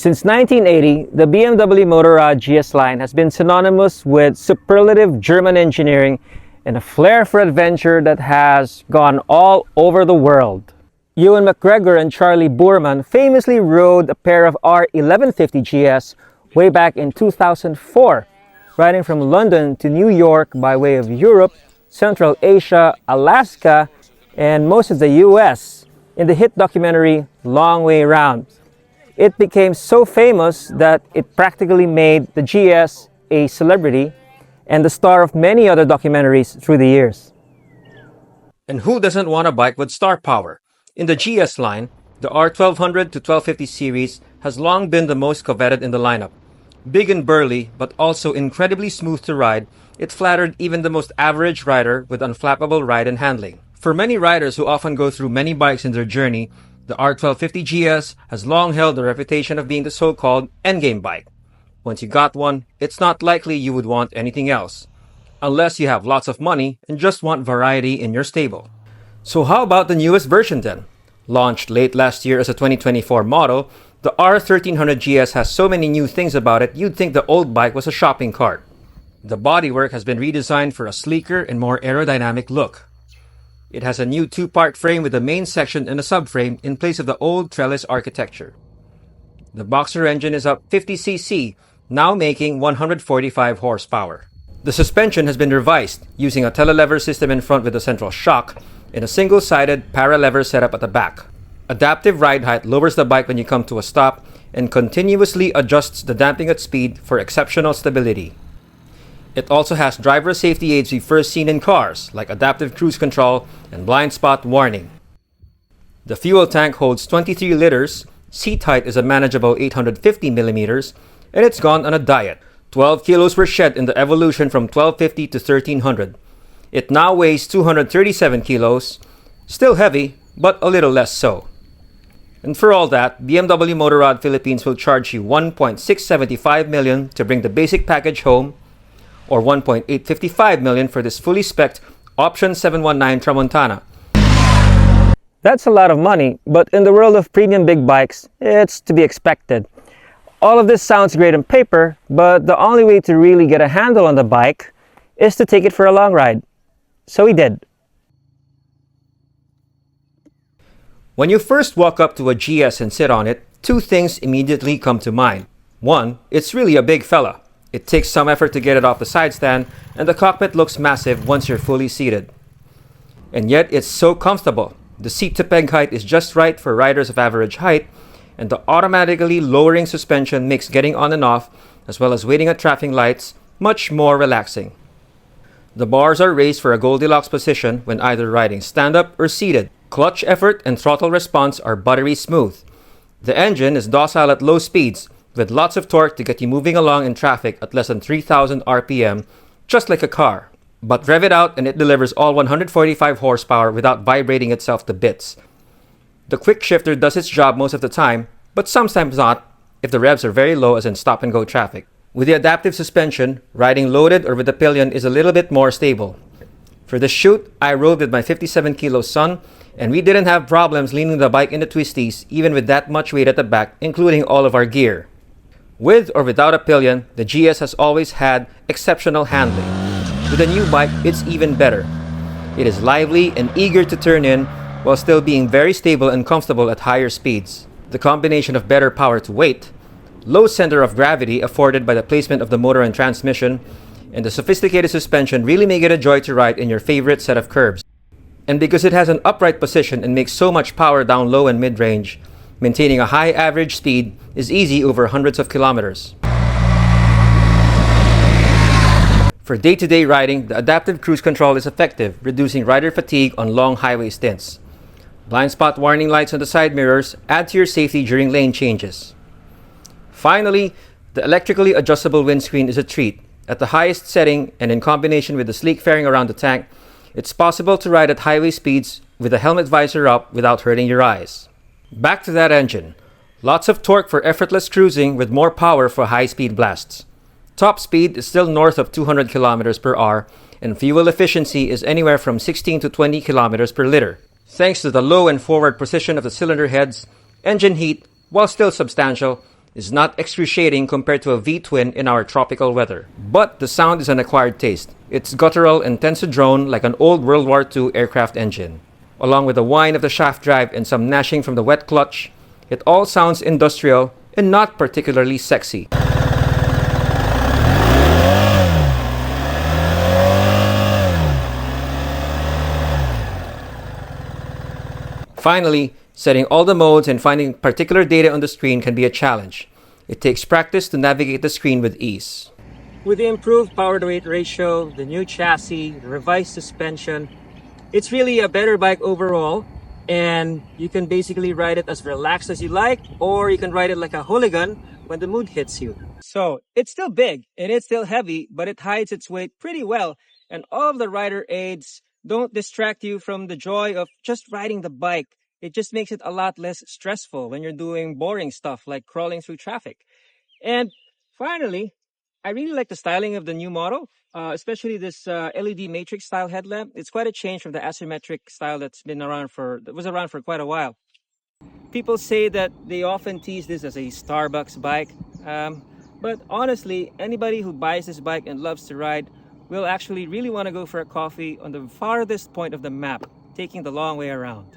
Since 1980, the BMW Motorrad GS line has been synonymous with superlative German engineering and a flair for adventure that has gone all over the world. Ewan McGregor and Charlie Boorman famously rode a pair of R1300 GS way back in 2004, riding from London to New York by way of Europe, Central Asia, Alaska, and most of the US in the hit documentary Long Way Round. It became so famous that it practically made the GS a celebrity and the star of many other documentaries through the years. And who doesn't want a bike with star power? In the GS line, the R1200 to 1250 series has long been the most coveted in the lineup. Big and burly, but also incredibly smooth to ride, it flattered even the most average rider with unflappable ride and handling. For many riders who often go through many bikes in their journey, the R1250 GS has long held the reputation of being the so-called endgame bike. Once you got one, it's not likely you would want anything else, unless you have lots of money and just want variety in your stable. So how about the newest version then? Launched late last year as a 2024 model, the R1300 GS has so many new things about it you'd think the old bike was a shopping cart. The bodywork has been redesigned for a sleeker and more aerodynamic look. It has a new two-part frame with a main section and a subframe in place of the old trellis architecture. The boxer engine is up 50cc, now making 145 horsepower. The suspension has been revised using a telelever system in front with a central shock and a single-sided paralever setup at the back. Adaptive ride height lowers the bike when you come to a stop and continuously adjusts the damping at speed for exceptional stability. It also has driver safety aids we've first seen in cars, like adaptive cruise control and blind spot warning. The fuel tank holds 23 liters, seat height is a manageable 850 millimeters, and it's gone on a diet. 12 kilos were shed in the evolution from 1250 to 1300. It now weighs 237 kilos, still heavy, but a little less so. And for all that, BMW Motorrad Philippines will charge you 1.675 million to bring the basic package home, or 1.855 million for this fully spec'd Option 719 Tramontana. That's a lot of money, but in the world of premium big bikes, it's to be expected. All of this sounds great on paper, but the only way to really get a handle on the bike is to take it for a long ride. So we did. When you first walk up to a GS and sit on it, two things immediately come to mind. One, it's really a big fella. It takes some effort to get it off the side stand, and the cockpit looks massive once you're fully seated. And yet it's so comfortable. The seat-to-peg height is just right for riders of average height, and the automatically lowering suspension makes getting on and off, as well as waiting at traffic lights, much more relaxing. The bars are raised for a Goldilocks position when either riding stand-up or seated. Clutch effort and throttle response are buttery smooth. The engine is docile at low speeds, with lots of torque to get you moving along in traffic at less than 3,000 RPM, just like a car. But rev it out and it delivers all 145 horsepower without vibrating itself to bits. The quick shifter does its job most of the time, but sometimes not if the revs are very low as in stop-and-go traffic. With the adaptive suspension, riding loaded or with a pillion is a little bit more stable. For the shoot, I rode with my 57-kilo son, and we didn't have problems leaning the bike into twisties even with that much weight at the back, including all of our gear. With or without a pillion, the GS has always had exceptional handling. With a new bike, it's even better. It is lively and eager to turn in while still being very stable and comfortable at higher speeds. The combination of better power to weight, low center of gravity afforded by the placement of the motor and transmission, and the sophisticated suspension really make it a joy to ride in your favorite set of curbs. And because it has an upright position and makes so much power down low and mid-range, maintaining a high average speed is easy over hundreds of kilometers. For day-to-day riding, the adaptive cruise control is effective, reducing rider fatigue on long highway stints. Blind spot warning lights on the side mirrors add to your safety during lane changes. Finally, the electrically adjustable windscreen is a treat. At the highest setting and in combination with the sleek fairing around the tank, it's possible to ride at highway speeds with a helmet visor up without hurting your eyes. Back to that engine. Lots of torque for effortless cruising with more power for high-speed blasts. Top speed is still north of 200 kilometers per hour, and fuel efficiency is anywhere from 16 to 20 kilometers per liter. Thanks to the low and forward position of the cylinder heads, engine heat, while still substantial, is not excruciating compared to a V-twin in our tropical weather. But the sound is an acquired taste. It's guttural and tends to drone like an old World War II aircraft engine. Along with the whine of the shaft drive and some gnashing from the wet clutch, it all sounds industrial and not particularly sexy. Finally, setting all the modes and finding particular data on the screen can be a challenge. It takes practice to navigate the screen with ease. With the improved power to weight ratio, the new chassis, the revised suspension, it's really a better bike overall, and you can basically ride it as relaxed as you like, or you can ride it like a hooligan when the mood hits you. So it's still big and it's still heavy, but it hides its weight pretty well, and all of the rider aids don't distract you from the joy of just riding the bike. It just makes it a lot less stressful when you're doing boring stuff like crawling through traffic. And finally, I really like the styling of the new model, especially this LED matrix style headlamp. It's quite a change from the asymmetric style that was around for quite a while. People say that they often tease this as a Starbucks bike, but honestly, anybody who buys this bike and loves to ride will actually really want to go for a coffee on the farthest point of the map, taking the long way around.